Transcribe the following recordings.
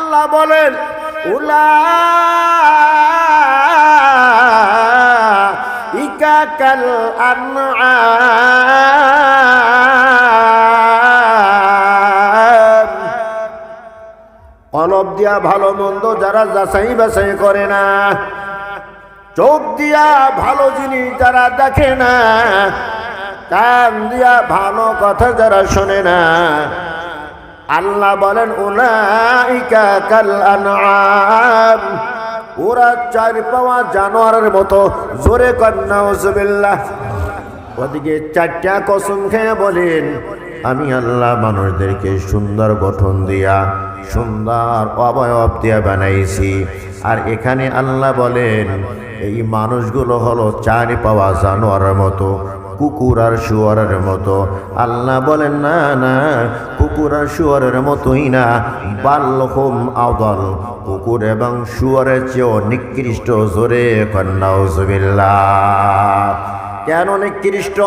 আল্লাহ বলেন উলাইকা কাল আনআম। কলব দিয়া ভালো মন্দ যারা যাচাই বাছাই করে না, চোখ দিয়া ভালো জিনিস যারা দেখে না, কান দিয়া ভালো কথা যারা শোনে না, আল্লাহ বলেন উলাইকা কাল আনআম, ওরা চার পাওয়া জানোয়ারের মতো। জোরে কন্যা নাউজুবিল্লাহ। ওদিকে চারটা কসম খেয়ে বলেন আমি আল্লাহ মানুষদেরকে সুন্দর গঠন দিয়া সুন্দর অবয়ব দিয়া বানাইছি। আর এখানে আল্লাহ বলেন এই মানুষগুলো হলো চার পাওয়া জানোয়ারের মতো, কুকুর আর শুয়োরের মতো। আল্লাহ বলেন না না, কুকুর আর শুয়োরের মতোই না, বালহুম আদল, কুকুর এবং শুয়োরের চেয়েও নিকৃষ্ট। জোরে নাউজুবিল্লাহ। কেন নিকৃষ্ট?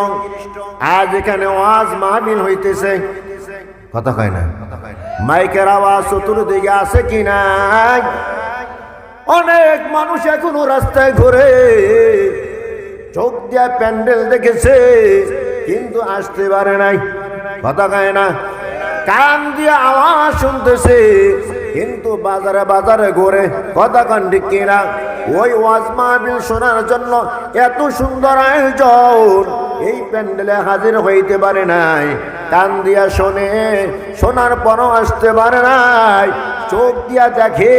আজ এখানে ওয়াজ মাহফিল হইতেছে, কথা কয় না, মাইকের আওয়াজ চতুর্দিকে আছে কি নাই? অনেক মানুষ এখনো রাস্তায় ঘুরে, চোখ দিয়া প্যান্ডেল দেখেছে কিন্তু আসতে পারে নাই, কথা কয় না। কান দিয়ে আওয়াজ শুনতেছে কিন্তু বাজারে বাজারে ঘুরে, কথা কন ঠিক কিনা? ওই ওয়াজ মাহফিল শোনার জন্য এত সুন্দর আয়োজন, এই প্যান্ডেলে হাজির হইতে পারে নাই। কান দিয়া শোনে, শোনার পরও আসতে পারে নাই। চোখ দিয়া দেখে,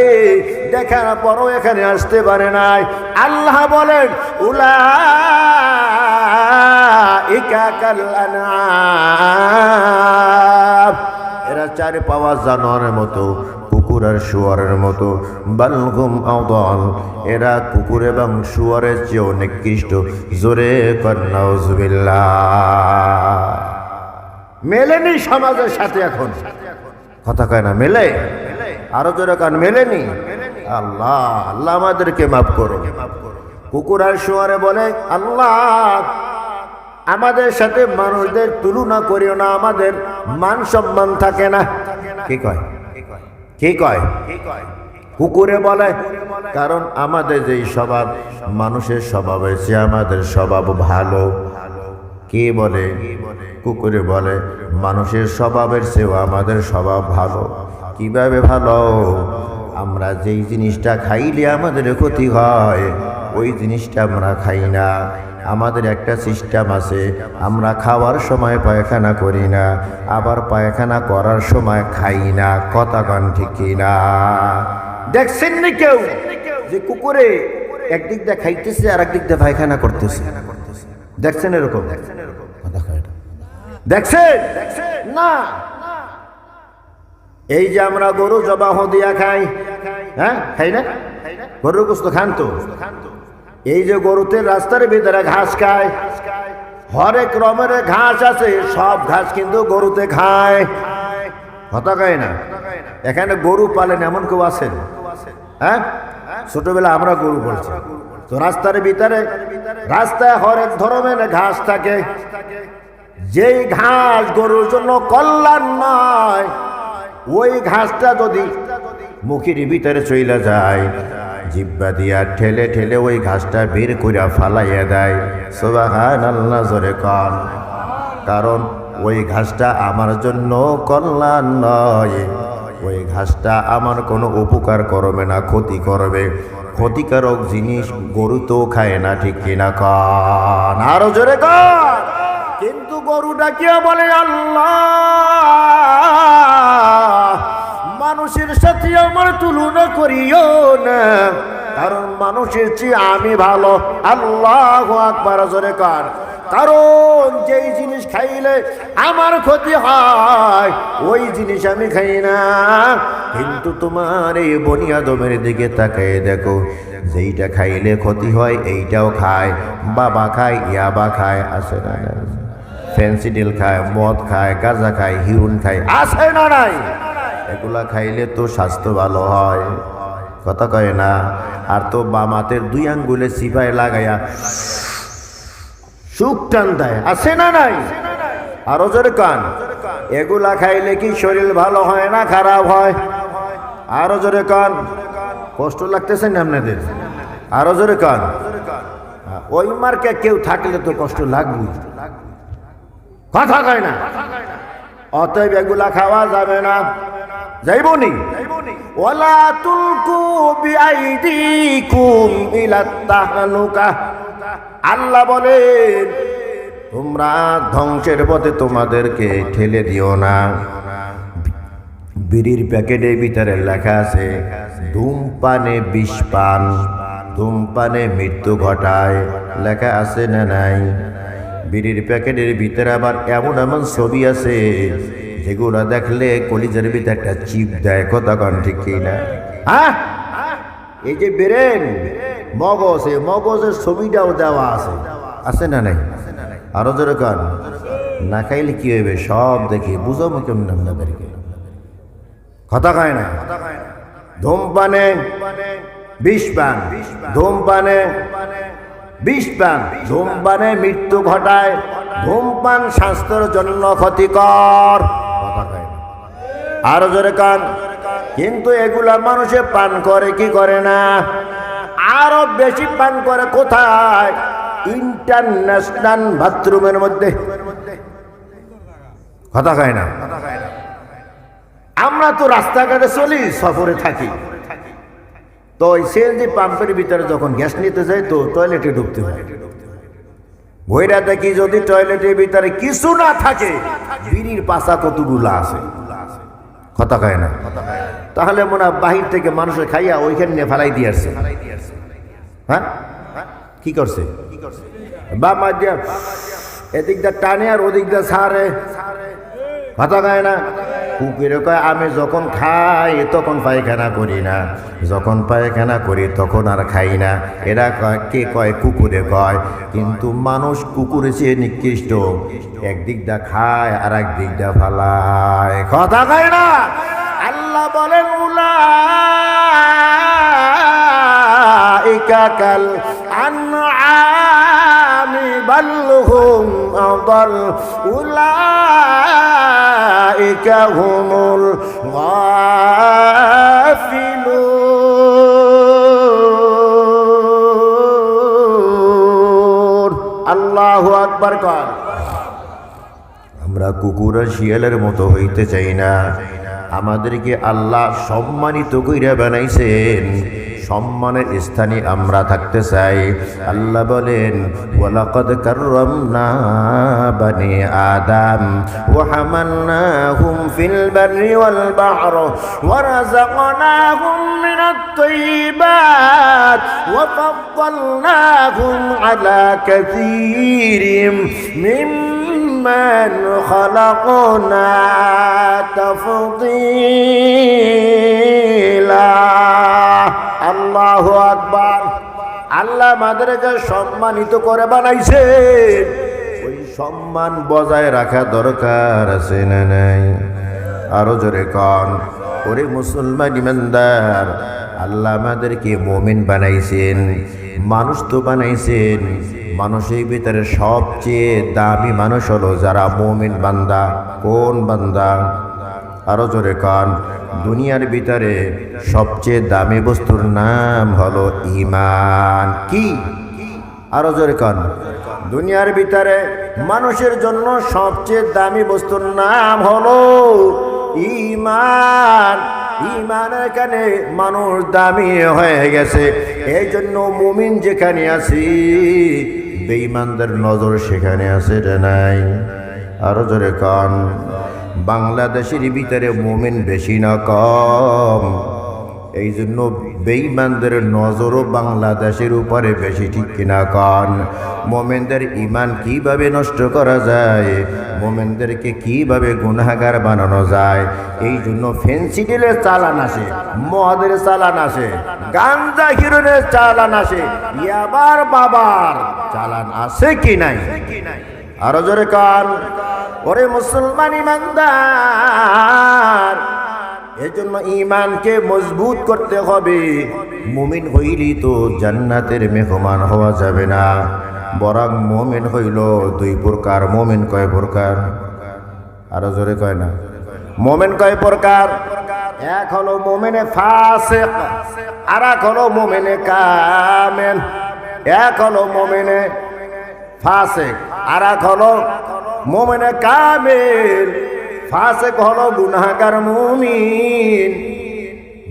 দেখার পরও এখানে আসতে পারে নাই। আল্লাহ বলেন উলাইকা কাল আনআম, এরা চার পাওয়া জানোয়ারের মতো, কুকুর আর শুয়োরের মতো। বালহুম আদল, এরা কুকুর এবং শুয়োরের চেয়েও নিকৃষ্ট। জোরে কন্যা নাউজুবিল্লাহ। মেলেনি সমাজের সাথে এখন, কথা কয় না, মেলে? আরো জোরে কান, মেলেনি? আল্লাহ আল্লাহ আমাদেরকে মাফ করো। কুকুর আর শুয়োরে বলে আল্লাহ আমাদের সাথে মানুষদের তুলনা করিও না, আমাদের মান সম্মান থাকে না। কি কয়? কি কয়? কুকুরে বলে কারণ আমাদের যেই স্বভাব, মানুষের স্বভাবের চেয়ে আমাদের স্বভাব ভালো। কে বলে? কুকুরে বলে মানুষের স্বভাবের চেয়েও আমাদের স্বভাব ভালো। কিভাবে ভালো? আমরা যেই জিনিসটা খাইলে আমাদের ক্ষতি হয় ওই জিনিসটা আমরা খাই না। আমাদের একটা সিস্টেম আছে, আমরা খাওয়ার সময় পায়খানা করি না, আবার পায়খানা করার সময় খাই না, কথা কন ঠিক কিনা? দেখছেন নি কেউ যে কুকুরে একদিক দিয়ে খাইতেছে আর একদিক দিয়ে পায়খানা করতেছে? দেখছেন এরকম? দেখছেন না? এই যে আমরা গরু জবাহ দিয়া খাই, হ্যাঁ খাই না? গরুর গোশত খান তো? এই যে গরুতে রাস্তার ভিতরে ঘাস খায়, হরেক রকমের ঘাস আছে, সব ঘাস কিন্তু গরুতে খায়, কথা কয় না? এখানে গরু পালেন এমন কেউ আছেন? হ্যাঁ, ছোটবেলা আমরা গরু বলছি তো। রাস্তার ভিতরে রাস্তায় হরেক ধরনের ঘাস থাকে, যেই ঘাস গরুর জন্য কল্যাণ নয়, ওই ঘাসটা যদি মুখের ভিতরে চইলা যায়, জিব্বা দিয়া ঠেলে ঠেলে ওই ঘাসটা বের কইরা ফালাইয়া দেয়। সুবহানাল্লাহ, জোরে কন। কারণ ওই ঘাসটা আমার জন্য কল্যাণ নয়, ওই ঘাসটা আমার কোনো উপকার করবে না, ক্ষতি করবে। ক্ষতিকারক জিনিস গরু তো খায় না, ঠিক কিনা কন? আরো জোরে কন। কিন্তু গরুটা কে বলে আল্লাহ মানুষের সাথে আমার তুলনা করিও না, কারণ মানুষের চেয়ে আমি ভালো। আল্লাহু আকবার, জোরে কর। কারণ যেই জিনিস খাইলে আমার ক্ষতি হয় ওই জিনিস আমি খাই না। কিন্তু তোমার এই বনি আদমের দিকে তাকায় দেখো, যেইটা খাইলে ক্ষতি হয় এইটাও খায়। বাবা খায়, ইয়াবা খায়, আছে না? ফেন্সিডিল খায়, মদ খায়, গাঁজা খায়, হিরোইন খায়, আছে না নাই? এগুলা খাইলে তো স্বাস্থ্য ভালো হয়, কথা কয় না? আর তো বাম হাতের 2 আঙ্গুলে সিপাই লাগাইয়া সুখ টান দেয়, আছে না নাই? আরো জোরে কান। এগুলা খাইলে কি শরীর ভালো হয় না খারাপ হয়? আরো জোরে কান। কষ্ট লাগতেছে না আপনাদের? আরো জোরে কান। ওই মার্কে কেউ থাকলে তো কষ্ট লাগবে, কথা কয় না। অতএব এগুলা খাওয়া যাবে না, যাইবনি। ওয়ালা তুলকু বিআইদিকুম ইলাত তাহলুকা, আল্লাহ বলেন তোমরা ধ্বংসের পথে তোমাদেরকে ঠেলে দিও না। বিড়ির প্যাকেটের ভিতরে লেখা আছে ধূমপানে বিষ পান, ধূমপানে মৃত্যু ঘটায়, লেখা আছে না নাই? বিড়ির প্যাকেটের ভিতরে আবার এমন এমন ছবি আছে যেগুলো দেখলে কলিজার ভিতরে একটা চিপ দেয়, কথা কন ঠিক কি না? হ্যাঁ, এই যে বেরেন মগজ, এই মগজের ছবিটাও দেওয়া আছে, আছে না নাই? আরো জোরে কান। না খাইলে কি হইবে? সব দেখি বুঝাবো কেমন আপনাদেরকে, কথা খায় না। ধূমপানে বিষ পান, ধূমপানে বিষ পান, ধূমপানে মৃত্যু ঘটায়, ধূমপান স্বাস্থ্যের জন্য ক্ষতিকর, কথা খায় না। আরো জোরে কান। কিন্তু এগুলা মানুষে পান করে কি করে না? আরো বেশি পান করে কোথায়? ইন্টারন্যাশনাল বাথরুমের মধ্যে, কথা খায় না। আমরা তো রাস্তাঘাটে চলি, সফরে থাকি, তো ওই সিএনজি পাম্পের ভিতরে যখন গ্যাস নিতে যাই তো টয়লেটে ঢুকতে হয়। ঘইরা দেখি যদি টয়লেটের ভিতরে কিছু না থাকে, বিড়ির পাশা কতগুলো আছে, কথা খায় না। তাহলে মনে হয় বাহির থেকে মানুষের খাইয়া ওইখানে নিয়ে ফেলাই দিয়ে আসছে। হ্যাঁ, কি করছে? বাবা দিয়া এদিক দিয়ে টানে আর ওদিক দিয়ে ছাড়ে, কথা খায় না। কুকুরে কয় আমি যখন খাই তখন পায়খানা করি না, যখন পায়খানা করি তখন আর খাই না। এরা কে কয়? কুকুরে কয়। কিন্তু মানুষ কুকুরে চেয়ে নিকৃষ্ট, একদিক দা খায় আর একদিক দা ফালায়, কথা খায় না। আল্লাহ বলেন উলাইকা কাল আনআমি বাল হুম আদাল উলাইকা হুমুল গাফিলুন। আল্লাহু আকবার কর। আমরা কুকুর আর শিয়ালের মতো হইতে চাই না। আমাদেরকে আল্লাহ সম্মানিত কইরা বানাইছেন, সম্মানের স্থানে আমরা থাকতে চাই। আল্লাহ বলেন ওয়ালাকাদ কাররামনা বানি আদম ওয়া হামালনাহুম ফিল বাররি ওয়াল বাহর ওয়া রাযাকনাহুম মিনাত তাইয়্যিবাত ওয়া ফাদ্দালনাহুম আলা কাসীরিম মিম্মান খালাকনা তাফদীলা। আল্লাহু আকবার। আল্লাহ আমাদেরকে সম্মানিত করে বানাইছে, ওই সম্মান বজায় রাখা দরকার আছে না নাই? আরো জোরে কন। ওরে মুসলমান ইমানদার, আল্লাহ আমাদেরকে মুমিন বানাইছেন, মানুষ তো বানাইছেন। মানুষের ভিতরে সবচেয়ে দামি মানুষ হলো যারা মুমিন বান্দা। কোন বান্দা? আরো জোরে কান। দুনিয়ার ভিতরে সবচেয়ে দামি বস্তুর নাম হলো ঈমান। কি? আরো জোরে কান। দুনিয়ার ভিতরে মানুষের জন্য সবচেয়ে দামি বস্তুর নাম হলো ঈমান। ঈমানের কারণে মানুষ দামি হয়ে গেছে। এই জন্য মুমিন যেখানে আছি, বেঈমানদের নজর সেখানে আছে রে নাই? আরো জোরে কান। বাংলাদেশের ভিতরে মুমিন বেশি না কম? এই জন্য বেঈমানদের নজরও বাংলাদেশের উপরে বেশি, ঠিক কিনা কন? মুমিনদের ঈমান কিভাবে নষ্ট করা যায়, মুমিনদেরকে কিভাবে গুনাহগার বানানো যায়, এই জন্য ফেন্সিডিলের চালান আসে, মদের চালান আসে, গাঞ্জা হিরোনের চালান আসে, ইয়াবার বাবার চালান আছে কি নাই? আরো জোরে কান। ওরে মুসলমান ইমানদার, এজন্য ঈমানকে মজবুত করতে হবে। মুমিন হইলি তো জান্নাতের মেহমান হওয়া যাবে না, বরং মুমিন হইল দুই প্রকার। মুমিন কয় প্রকার? আরো জোরে কয় না। মুমিন কয় প্রকার? এক হলো মুমিনে ফাসিক, আর এক হলো মুমিনে কামেল। এক হলো মুমিনে ফাসিক, আর এক হলো মুমিনে কামেল। ফাসিক হলো গুনাহগার মুমিন,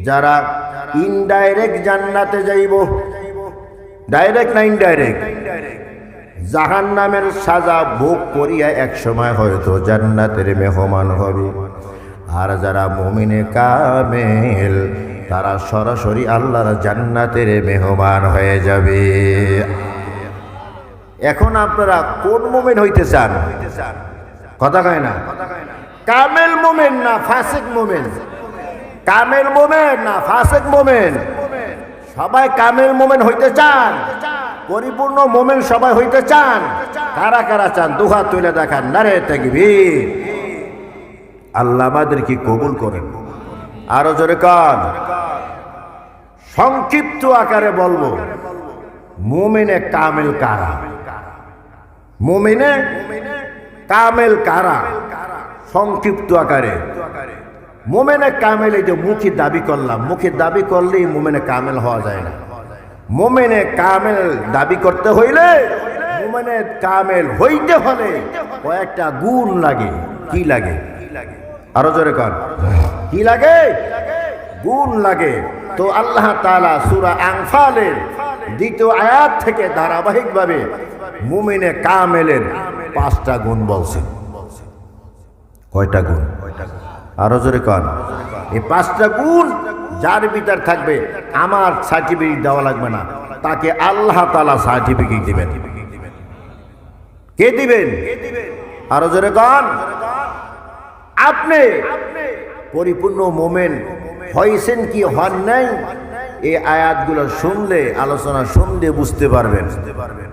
যারা ইনডাইরেক্ট জান্নাতে যাইব। ডাইরেক্ট না ইনডাইরেক্ট? জাহান্নামের সাজা ভোগ করিয়া এক সময় হয়তো জান্নাতের মেহমান হবে। আর যারা মুমিনে কামেল, তারা সরাসরি আল্লাহর জান্নাতের মেহমান হয়ে যাবে। এখন আপনারা কোন মুমিন হইতে চান? কথা কয় না? কামেল মুমিন না ফাসিক মুমিন? কামেল মুমিন না ফাসিক মুমিন? সবাই কামেল মুমিন হইতে চান? পরিপূর্ণ মুমিন সবাই হইতে চান? কারা কারা চান দুহাত তুলে দেখান, নারে তাকবীর। আল্লাহ আমাদেরকে কবুল করেন। আরো জোরে কান। সংক্ষিপ্ত আকারে বলবো, মুমিনে কামেল কারা? মুমিনে কামেল কারা? সংক্ষিপ্ত আকারে মুমিনে কামেল, এই যে মুখে দাবি করলাম, মুখে দাবি করলেই মুমিনে কামেল হওয়া যায় না। মুমিনে কামেল দাবি করতে হইলে, মুমিনে কামেল হইতে হলে কয়েকটা গুণ লাগে। কি লাগে? আরো জোরে কর, কি লাগে? গুণ লাগে। তো আল্লাহ তাআলা সূরা আনফালের 2য় আয়াত থেকে ধারাবাহিকভাবে মুমিনে কামেলের 5টা গুণ বলছেন। কয়টা গুণ? আরো জোরে কর। এই 5টা গুণ যার ভিতর থাকবে, আমার সার্টিফিকেট দেওয়া লাগবে না, তাকে আল্লাহ তাআলা সার্টিফিকেট দিবেন। কে দিবেন? আরো জোরে কর। আপনি পরিপূর্ণ মুমিন হয়েছেন কি হন নাই, এই আয়াতগুলো শুনলে, আলোচনা শুনলে বুঝতে পারবেন।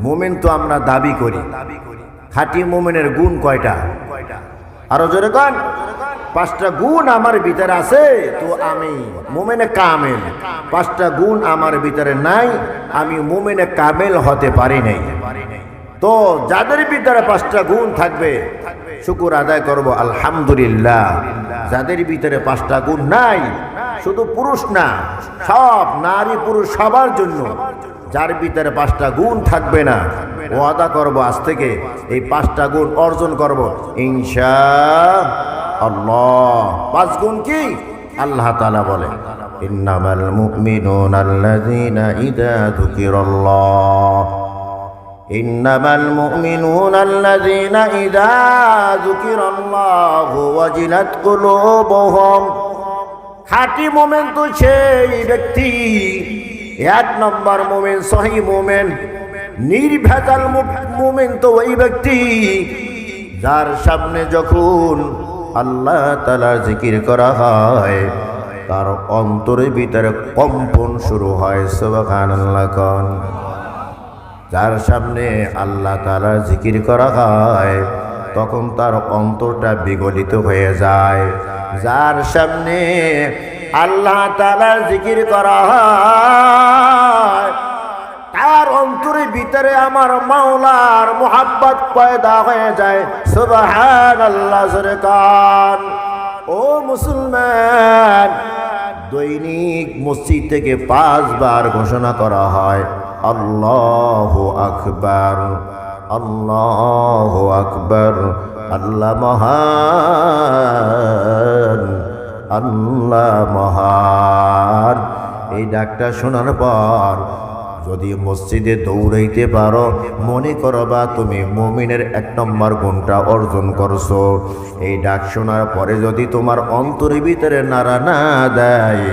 মুমিন তো আমরা দাবি করি, খাঁটি মুমিনের গুণ কয়টা? আরো জোরে কর। 5টা গুণ আমার ভিতরে আছে, তো আমি মুমিনে কামেল। 5টা গুণ আমার ভিতরে নাই, আমি মুমিনে কামেল হতে পারি নাই। তো যাদের ভিতরে 5টা গুণ থাকবে, শুকর আদায় করব আলহামদুলিল্লাহ। যাদের ভিতরে 5টা গুণ নাই, শুধু পুরুষ না, সব নারী পুরুষ সবার জন্য যার ভিতরে 5টা গুণ থাকবে না, ওয়াদা করব আজ থেকে এই 5টা গুণ অর্জন করব ইনশাআল্লাহ। 5 গুণ কি? আল্লাহ তাআলা বলে, ইন্নামাল মুমিনুনা আল্লাযীনা ইযা যুকিরাল্লাহ, ইন্নামাল মুমিনুনা আল্লাযীনা ইযা যুকিরাল্লাহু ওয়াজিলাত কুলুবুহুম। খাঁটি মুমিন তো সেই ব্যক্তি, 1 নম্বর মুমিন, সহি মুমিন, নির্ভেজাল মুমিন তো ওই ব্যক্তি যার সামনে যখন আল্লাহ তাআলার জিকির করা হয়, তার অন্তরের ভিতরে কম্পন শুরু হয়। সুবহানাল্লাহ কোন। যার সামনে আল্লাহ তাআলার জিকির করা হয়, তখন তার অন্তরটা বিগলিত হয়ে যায়। যার সামনে আল্লাহ তাআলার জিকির করা হয়, তার অন্তরের ভিতরে আমার মাওলার মুহাব্বত পয়দা হয়ে যায়। সুবহানাল্লাহ জোরে কান। ও মুসলমান, দৈনিক মসজিদ থেকে 5 বার ঘোষণা করা হয়, আল্লাহু আকবার, আল্লাহু আকবার, আল্লাহ মহান, আল্লাহ মহান। এই ডাকটা শোনার পর যদি মসজিদে দৌড়াইতে পারো, মনে করবা তুমি মুমিনের 1 নম্বর গুণটা অর্জন করছো। এই ডাক শোনার পরে যদি তোমার অন্তরের ভিতরে নাড়া না দেয়,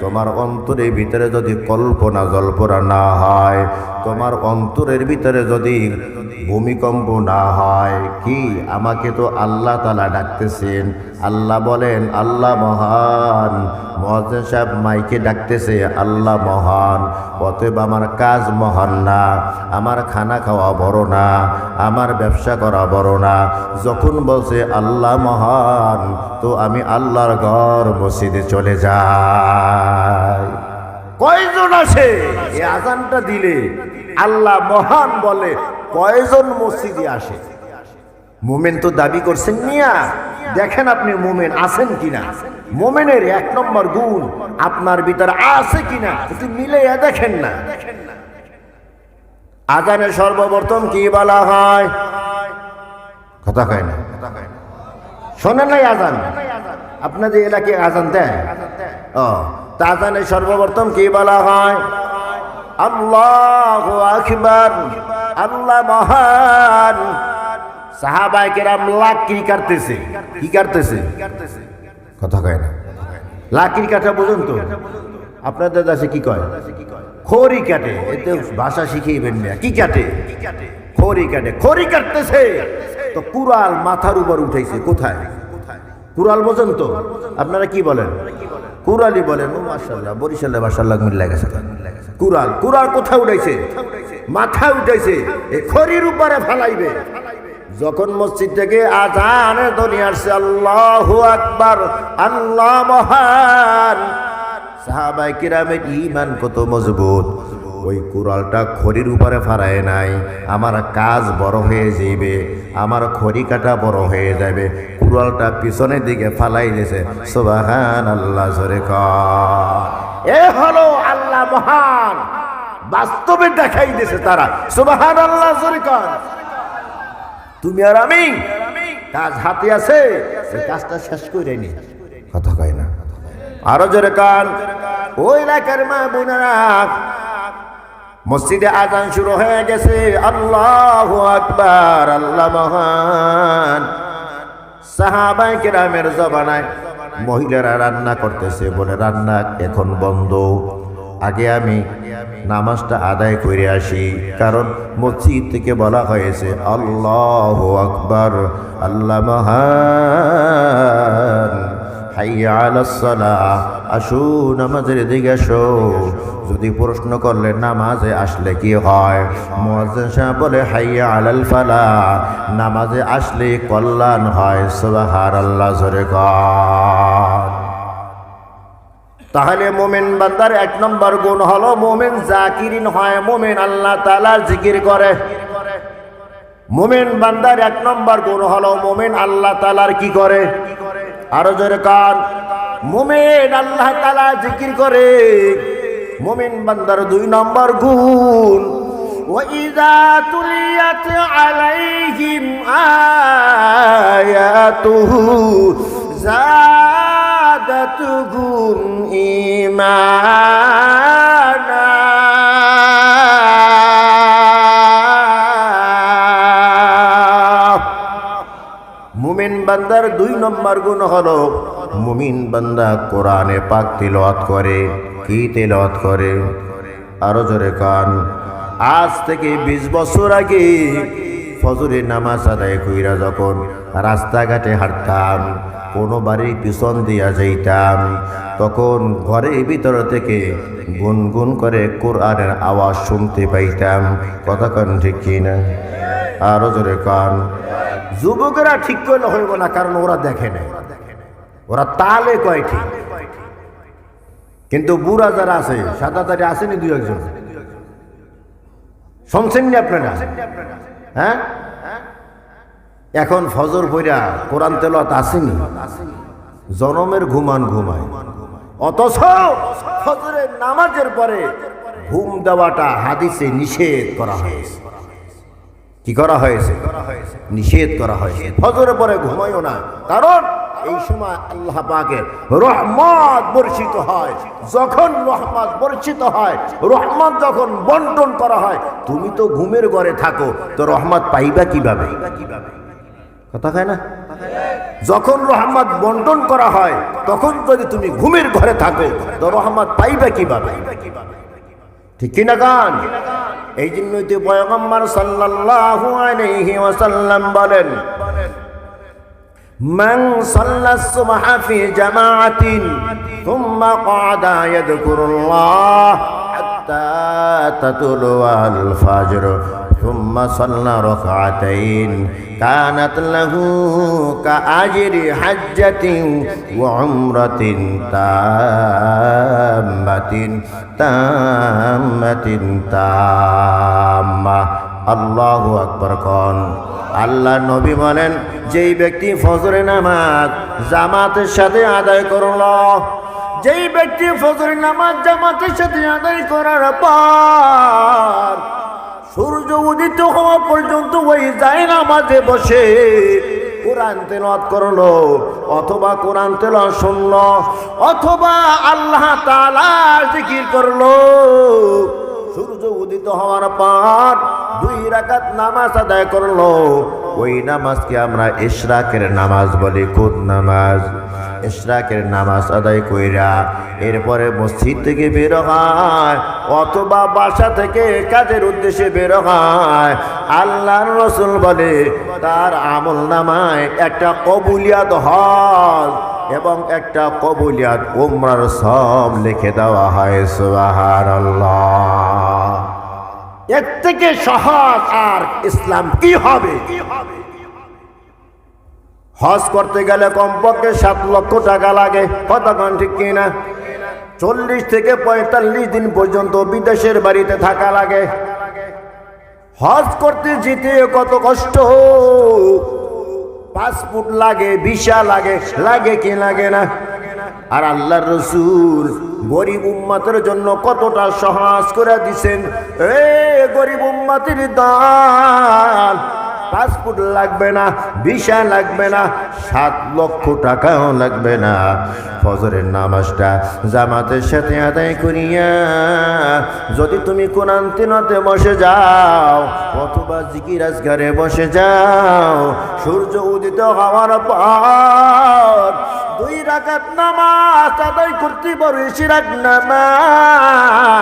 তোমার অন্তরের ভিতরে যদি কল্পনা জল্পনা না হয়, তোমার অন্তরের ভিতরে যদি ভূমিকম্প না হয়, কি আমাকে তো আল্লাহ তাআলা ডাকতেছেন, আল্লাহ বলেন আল্লাহ মহান, মুয়াজ্জিন সাহেব মাইকে ডাকতেছে আল্লাহ মহান, অতএব আমার কাজ মহান না, আমার খানা খাওয়া বড় না, আমার ব্যবসা করা বড় না। যখন বলছে আল্লাহ মহান, তো আমি আল্লাহর ঘর মসজিদে চলে যাই। কয়জন আছে এই আযানটা দিলে আল্লাহ মহান বলে, কয়জন মসজিদে আসে? মুমিন তো দাবি করছেন মিয়া, দেখেন আপনি মুমিন আছেন কিনা। মোমেনের 1 নম্বর গুণ আপনার ভিতরে আছে কিনা একটু মিলাইয়া দেখেন না। আজানের সর্বপ্রথম কি বলা হয়? কথা কয় না, শোনেন নাই আজান? আপনাদের এলাকায় আজান দেয়? ও, তা আজানের সর্বপ্রথম কি বলা হয়? আল্লাহু আকবার, আল্লাহ মহান। সাহাবায়ে কেরাম লাকড়ি কাটতেছে। কি কাটতেছে? কথা কয় না। লাকড়ি কাটা বুঝুন তো? আপনাদের দেশে কি কয়? খড়ি কাটে। এতে ভাষা শিখিয়েবেন না। কি কাটে? খড়ি কাটে। খড়ি কাটতেছে তো কুড়াল মাথার উপর উঠাইছে। কোথায়? কুড়াল বোঝেন তো? আপনারা কি বলেন? কুড়ালি বলেন। ও মাশাআল্লাহ, বরিশালের ভাষার লাগ মিল লাগেছে। কুড়াল, কুড়াল কোথায় উঠাইছে? মাথায় উঠাইছে। এই খড়ির উপরে ফালাইবে। যখন মসজিদ থেকে আজানের ধ্বনি আসছে, আল্লাহু আকবার, আল্লাহ মহান, সাহাবায়ে কিরামের ঈমান কত মজবুত। ওই কুড়ালটা খড়ির উপরে ফারায় নাই। আমার কাজ বড় হয়ে যাবে, আমার খড়ি কাটা বড় হয়ে যাবে। কুড়ালটা পিছনের দিকে ফালাই দিয়েছে। সুবহানাল্লাহ, জোরে কর। এ হলো আল্লাহ মহান, বাস্তবে দেখাই দিয়েছে তারা। সুবহানাল্লাহ, জোরে কর। তুমি আর আমি কাজ হাতে আছে, এই কাজটা শেষ করে নি। কথা কয় না, আরো জোরে কান। ওই এলাকার মা বোনেরা, মসজিদে আজান শুরু হয়ে গেছে। আল্লাহু আকবার, আল্লাহ মহান। সাহাবায়ে কেরামের জমানায় মহিলারা রান্না করতেছে, বলে রান্না এখন বন্ধ, আগে আমি নামাজটা আদায় করে আসি। কারণ মসজিদ থেকে বলা হয়েছে আল্লাহু আকবার, আল্লাহ মহান, হাইয়া আলাস সালাহ, আসো নামাজের দিকে আসো। যদি প্রশ্ন করলে নামাজে আসলে কি হয়, মুয়াজ্জিন সাহেব বলে হাইয়া আলাল ফালাহ, নামাজে আসলে কল্যাণ হয়। সুবহানাল্লাহ, জোরে কর। তাহলে মোমেন বান্দার 1 নম্বর গুণ হলো মোমেন জাকিরিন হয়, মোমেন আল্লাহ তাআলার জিকির করে। মোমেন বান্দার 1 নম্বর গুণ হলো মোমেন আল্লাহ তাআলার কি করে? আরো জোরে কান। মোমেন আল্লাহ তাআলা জিকির করে। মোমেন বান্দার 2 নম্বর গুণ, ওয়া ইযা তুলিয়াত আলাইহিম আয়াতুহু যাদাতুহুম ঈমানা। মুমিন বান্দার 2 নম্বর গুণ হলো মুমিন বান্দা কোরআনে পাক তিলাওয়াত করে। কি তিলাওয়াত করে? আরো জোরে কান। আজ থেকে 20 বছর আগে ফজরের নামাজ আদায় কইরা যখন রাস্তাঘাটে হাঁটতাম, কোনো বাড়ির পিছন দিয়া যাইতাম, তখন ঘরের ভিতর থেকে গুনগুন করে কোরআনের আওয়াজ শুনতে পাইতাম। কথা কান ঠিক কিনা? আরো জোরে কান। যুবকেরা ঠিক করলে হইব না, কারণ ওরা দেখে না, ওরা তালে কয় ঠিক। কিন্তু বুড়া যারা আছে, সাদা তারি আসেনি 2-1 জন, শুনছেন নি আপনারা? হ্যাঁ, এখন ফজর পইরা কোরআন তেলাওয়াত আসেনি, জনমের ঘুমান ঘুমায়। অথচ ফজরের নামাজের পরে ঘুম দেওয়াটা হাদিসে নিষেধ করা হয়েছে। কি করা হয়েছে? নিষেধ করা হয়েছে। ফজরের পরে ঘুমাইও না, কারণ এই সময় আল্লাহ পাকের রহমত বর্ষিত হয়। যখন রহমত বর্ষিত হয়, রহমত যখন বন্টন করা হয়, তুমি তো ঘুমের ঘরে থাকো, তো রহমত পাইবা কিভাবে? কথা কয় না? যখন রহমত বন্টন করা হয়, তখন যদি তুমি ঘুমের ঘরে থাকো, তো রহমত পাইবা কিভাবে? ঠিক কিনা গান? এই জন্যই তো পয়গম্বর সাল্লাল্লাহু আলাইহি ওয়াসাল্লাম বলেন, মান সাল্লাস সুবহা ফি জামাআতিন সুম্মা ক্বাদা ইয়াযকুরুল্লাহ হাত্তা তাতুলুল ফাজর সুম্মা সাল্লা রাকাতাইন কানাত লাহু কাআজরি হাজ্জাতিন ওয়া উমরাতিন তাম্মাতিন তাম্মা। আল্লাহু আকবার। কোন আল্লাহ নবী বলেন, যেই ব্যক্তি ফজরের নামাজ জামাতের সাথে আদায় করলো, যেই ব্যক্তি ফজরের নামাজ জামাতের সাথে আদায় করার পর সূর্য উদিত হওয়া পর্যন্ত ওই যায় নামাজে বসে কোরআন তেলাওয়াত করলো, অথবা কোরআন তেলাওয়াত শুনলো, অথবা আল্লাহ তাআলা জিকির করলো, সূর্য উদিত হওয়ার পর 2 রাকাত নামাজ আদায় করলো, ওই নামাজকে আমরা ইশরাকের নামাজ বলি। কোন নামাজ? ইশরাকের নামাজ আদায় কইরা এরপরে মসজিদ থেকে বের হয় অথবা বাসা থেকে কাজের উদ্দেশ্যে বের হয়, আল্লাহর রাসূল বলে তার আমল নামায় একটা কবুলিয়াত হজ এবং একটা কবুলিয়াত উমরার সব লিখে দেওয়া হয়। সুবহানাল্লাহ। এর থেকে সহজ আর ইসলাম কি হবে? হজ করতে গেলে কমপক্ষে 7 লক্ষ টাকা লাগে। কথা কোন ঠিক কিনা? 40 থেকে 45 দিন পর্যন্ত বিদেশের বাড়িতে থাকা লাগে। হজ করতে যেতে কত কষ্ট, পাসপোর্ট লাগে, ভিসা লাগে, লাগে কি লাগে না? আর আল্লাহর রাসূল গরিব উম্মতের জন্য কতটা সহজ করে দিবেন। গরিব উম্মতের দান, পাসপোর্ট লাগবে না, ভিসা লাগবে না, 7 লক্ষ টাকাও লাগবে না। ফজরের নামাজটা জামাতের সাথে আদায় করিয়া যদি তুমি কোরআন তিলাওয়াতে বসে যাও অথবা জিকির আজকারে বসে যাও, সূর্য উদিত হওয়ার পর 2 রাকাত নামাজ আদায় করতে পারো, ইশরাক নামাজ,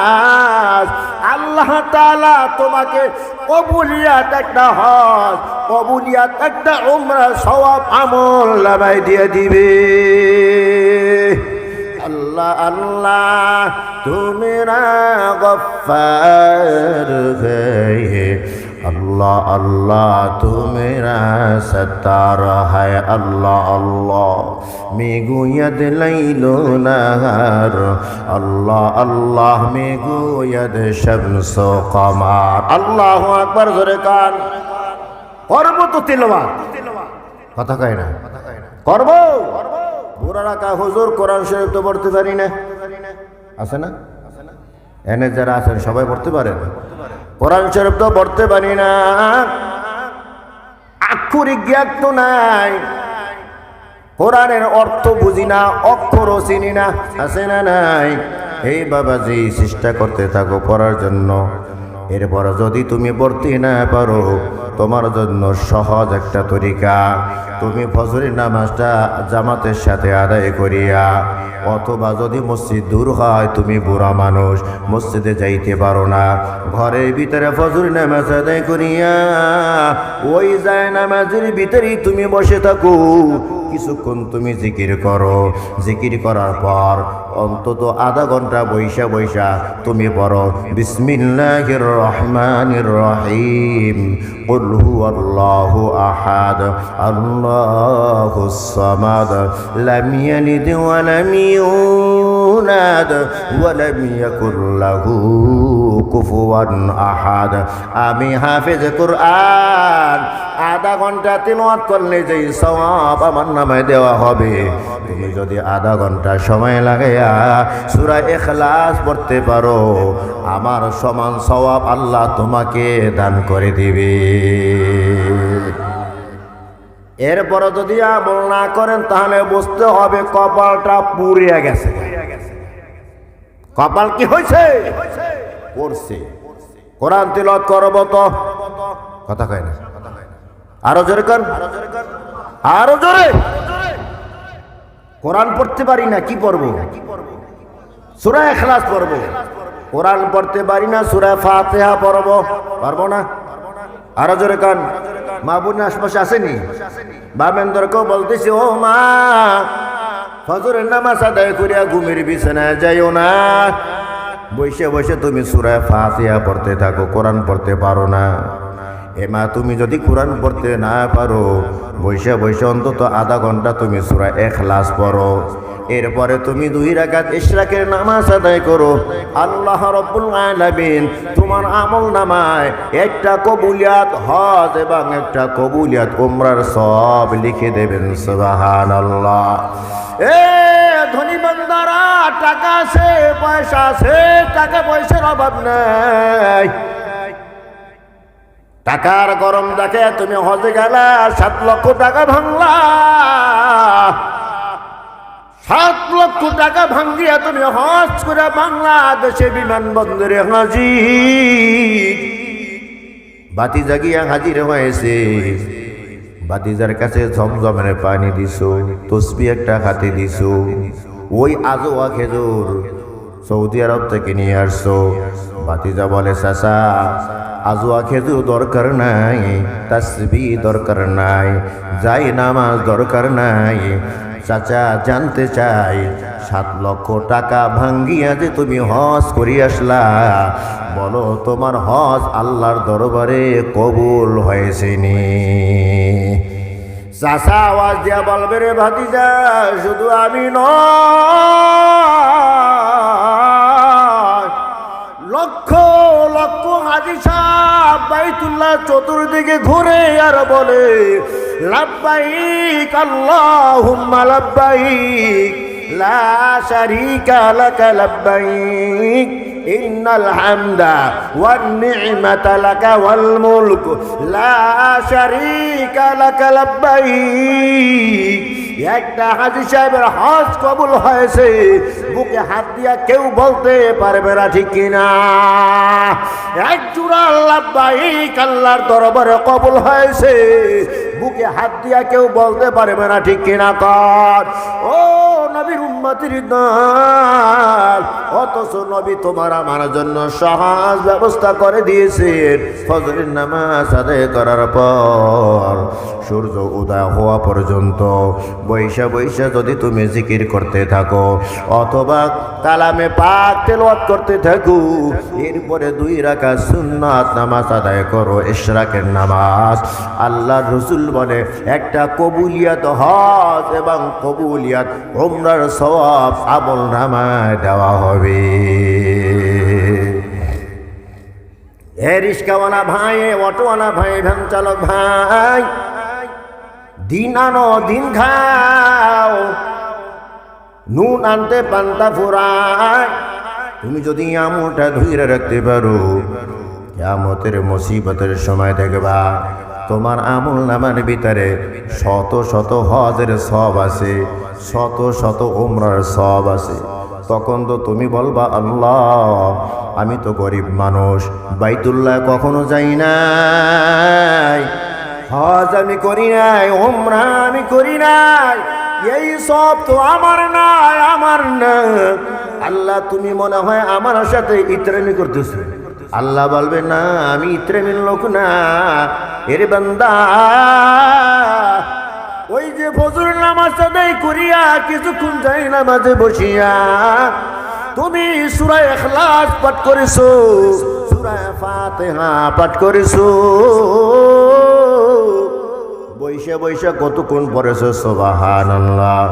আল্লাহ তাআলা তোমাকে কবুলিয়াত একটা হজ, কবুলিয়াত একটা উমরা সওয়াব আমল নামায় দিয়ে দিবে। আল্লাহ আল্লাহ তুমি না গফফার হে, अल्लाह अल्लाह तू मेरा सत्तार है। अल्लाह अल्लाह मिगुयद लैलो नहार, अल्लाह अल्लाह मिगुयद शम्स कमार। अल्लाह আকবার জোরে কান। করব তো তিলাওয়াত, কথা কয় না? করব। বুড়ারা কা হুজুর কোরআন শরীফ তো পড়তে পারি না, আছে না? এনে যারা আছেন সবাই পড়তে পারেন, কোরআন শরীফ তো পড়তে পারি না, আক্ষরিক জ্ঞান তো নাই, কোরআনের অর্থ বুঝি না, অক্ষরও চিনি না, আছে না নাই? এই বাবাজি চেষ্টা করতে থাকো পড়ার জন্য। এরপর যদি তুমি পড়তে না পারো, তোমার জন্য সহজ একটা তরিকা, তুমি ফজরের নামাজটা জামাতের সাথে আদায় করিয়া, অথবা যদি মসজিদ দূর হয়, তুমি বুড়া মানুষ মসজিদে যাইতে পারো না, ঘরের ভিতরে ফজরের নামাজ আদায় করিয়া ওই যায় নামাজের ভিতরেই তুমি বসে থাকো, কিছুক্ষণ তুমি জিকির করো। জিকির করার পর অন্তত আধা ঘন্টা বৈশা বৈশা তুমি পড়ো বিসমিল্লাহির রহমানির রহিম, কুল হুয়াল্লাহু আহাদ, আল্লাহুস সামাদ, লাম ইয়ালিদ ওয়া লাম ইউলাদ ওয়া লাম ইয়াকুল লাহু কুফুয়ান আহাদ। আমি হাফেজ কোরআন আধা ঘন্টা তিলাওয়াত করলে যে সওয়াব আমার নামে দেওয়া হবে, তুমি যদি আধা ঘন্টা সময় লাগাইয়া সূরা ইখলাস পড়তে পারো, আমার সমান সওয়াব আল্লাহ তোমাকে দান করে দিবে। এরপর যদি আমল না করেন তাহলে বুঝতে হবে কপালটা পুড়িয়া গেছে। কপাল কি হয়েছে? পড়ছে। কোরআন তিলাওয়াত করব তো, কথা কয় না? আরো জোরে কর, আরো জোরে। কোরআন পড়তে পারি না, কি পড়বো? সূরা ইখলাস পড়বো। কোরআন পড়তে পারি না, সূরা ফাতিহা পড়বো, পারবো না? আরো জোরে কান। মা বোন আশপাশে আসেনি? বাবেন্দরকেও বলতেছি, ও মা, ফজরের নামাজ আদায় করিয়া ঘুমের বিছানায় যাইও না, বসে বসে তুমি সূরা ফাতিহা পড়তে থাকো, কোরআন পড়তে পারো না। মা তুমি যদি কোরআন পড়তে না পারো বৈশা বৈশা অন্তত আধা ঘন্টা তুমি সূরা ইখলাস পড়ো। এরপরে তুমি 2 রাকাত ইশরাকের নামাজ আদায় করো। আল্লাহ রাব্বুল আলামিন তোমার আমল নামায় একটা কবুলিয়াত হজ এবং একটা কবুলিয়াত উমরার সওয়াব লিখে দেবেন। সুবহানাল্লাহ। ধনী বান্দারা, টাকা আছে, পয়সা আছে, টাকা পয়সার অভাব নাই। টাকার গরম দেখে তুমি হজে গেলা, 7 লক্ষ টাকা ভাঙলা। 7 লক্ষ টাকা ভাঙ্গিয়া তুমি হজ করে বাংলাদেশে বিমানবন্দরে হাজির। বাতি জাগিয়া হাজির হয়েছে। বাতিজার কাছে ঝমঝমের পানি দিছো, তসবিহ একটা হাতে দিছো। ওই আজোয়া খেজুর সৌদি আরব থেকে নিয়ে আসছো। বাতিজা বলে চাচা আজোয়া খেজুর দরকার নাই, তাসবিহ দরকার নাই, যাই নামাজ দরকার নাই। চাচা জানতে চাই 7 লক্ষ টাকা ভাঙ্গিয়া যে তুমি হজ করি আসলা, বলো তোমার হজ আল্লাহর দরবারে কবুল হয়েছে নি? চাচা আওয়াজ দিয়া বলবে রে ভাতিজা, শুধু আমি নয়, লক্ষ লক্ষ হাজী সাহেব বাইতুল্লাহ চতুর্দিকে ঘুরে আর বলে লাব্বাইক আল্লাহুম্মা লাব্বাইক লা শারীকা লাকা লাব্বাইক ইন্নাল হামদা ওয়ান নি'মাতা লাকা ওয়াল মুলক লা শারীকা লাকা লাব্বাইক। একটা হাজী সাহেবের হজ কবুল হয়েছে, বুকে হাত দিয়া কেউ বলতে পারবে না, ঠিক কিনা? এক জোড়া লাব্বাইক আল্লাহর দরবারে কবুল হয়েছে, বুকে হাত দিয়া কেউ বলতে পারবে না, ঠিক কিনা? কর ও নবীর উম্মতির দল, অথচ নবী তোমার আমার জন্য সহজ ব্যবস্থা করে দিয়েছেন। ফজরের নামাজ আদায় করার পর সূর্য উদয় হওয়া পর্যন্ত বৈশা বৈশা যদি তুমি জিকির করতে থাকো অথবা কালামে পাক তেলাওয়াত করতে থাকো, এরপরে 2 রাকাত সুন্নাত নামাজ আদায় করো, ইশরাকের নামাজ, আল্লাহর রাসূল বলে একটা কবুলিয়াত হজ এবং কবুলিয়াত উমরার সওয়াব আমল নামায় দেওয়া হবে। রিস্কাওয়ালা ভাই, অটোওয়ালা ভাই, ভ্যান চালক ভাই, দিন আনো দিন খাও, নুন আনতে পান্তা ফুরায়। তুমি যদি আমলটা ধরে রাখতে পারো, কিয়ামতের মুসিবতের সময় দেখবা তোমার আমল নামার ভিতরে শত শত হজের সওয়াব আছে, শত শত উমরার সওয়াব আছে। তখন তো তুমি বলবা আল্লাহ আমি তো গরিব মানুষ, বাইতুল্লাহ কখনো যাই নাই, হজ আমি করি নাই, উমরা আমি করি নাই, এই সব তো আমার নাই, আমার না। আল্লাহ তুমি মনে হয় আমার সাথে ইতরামি করতেছো। আল্লাহ বলবে না, আমি ইতরামির লোক না, এর বান্দা ওই যে ফজর নামাজ আদায় করিয়া কিছুক্ষণ যাই নামাজে বসিয়া তুমি সূরা ইখলাস পাঠ করেছো, সূরা ফাতিহা পাঠ করেছো, বৈশা বৈশা কতক্ষণ পড়েছো সুবহানাল্লাহ,